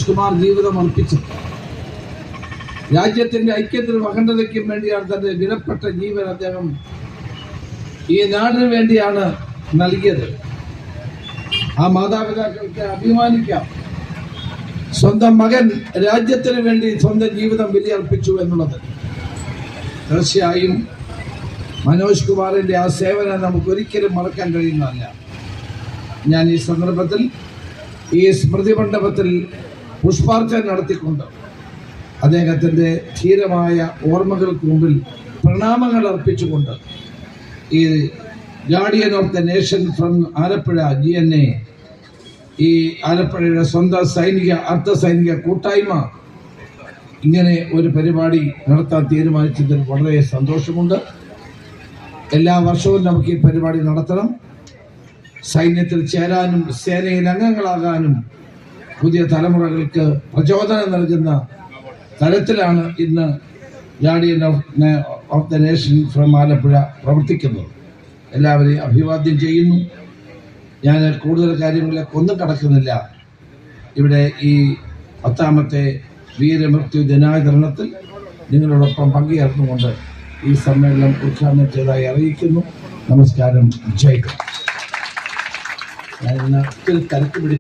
മനോജ് കുമാർ ജീവിതം അർപ്പിച്ചത്. രാജ്യത്തിന്റെ ഐക്യത്തിനും അഖണ്ഡതയ്ക്കും വേണ്ടിയാണ് തന്റെ വിലപ്പെട്ട ജീവൻ അദ്ദേഹം ഈ നാടിന് വേണ്ടിയാണ് നൽകിയത്. ആ മാതാപിതാക്കൾക്ക് അഭിമാനിക്കാം. സ്വന്തം മകൻ രാജ്യത്തിന് വേണ്ടി സ്വന്തം ജീവിതം ബലിയർപ്പിച്ചു എന്നുള്ളത്. തീർച്ചയായും മനോജ് കുമാറിന്റെ ആ സേവനം നമുക്ക് ഒരിക്കലും മറക്കാൻ കഴിയുന്നതല്ല. ഞാൻ ഈ സന്ദർഭത്തിൽ ഈ സ്മൃതി മണ്ഡപത്തിൽ പുഷ്പാർച്ചന നടത്തിക്കൊണ്ട് അദ്ദേഹത്തിൻ്റെ ധീരമായ ഓർമ്മകൾക്ക് മുമ്പിൽ പ്രണാമങ്ങൾ അർപ്പിച്ചുകൊണ്ട് ഈ guardian of the nation from Alappuzha GNA, ഈ ആലപ്പുഴയുടെ സ്വന്തം അർദ്ധ സൈനിക കൂട്ടായ്മ ഇങ്ങനെ ഒരു പരിപാടി നടത്താൻ തീരുമാനിച്ചതിൽ വളരെ സന്തോഷമുണ്ട്. എല്ലാ വർഷവും നമുക്ക് ഈ പരിപാടി നടത്തണം. സൈന്യത്തിൽ ചേരാനും സേനയിൽ അംഗങ്ങളാകാനും പുതിയ തലമുറകൾക്ക് പ്രചോദനം നൽകുന്ന തരത്തിലാണ് ഇന്ന് guardian of the nation from Alappuzha പ്രവർത്തിക്കുന്നത്. എല്ലാവരെയും അഭിവാദ്യം ചെയ്യുന്നു. ഞാൻ കൂടുതൽ കാര്യങ്ങളിലേക്ക് ഒന്നും കടക്കുന്നില്ല. ഇവിടെ ഈ 10ാമത്തെ വീരമൃത്യു ദിനാചരണത്തിൽ നിങ്ങളോടൊപ്പം പങ്കുചേർന്നുകൊണ്ട് ഈ സമ്മേളനം ഉദ്ഘാടനം ചെയ്തതായി അറിയിക്കുന്നു. നമസ്കാരം. ജയ്. ഞാൻ ഇന്ന് ഒത്തിരി തിരക്ക്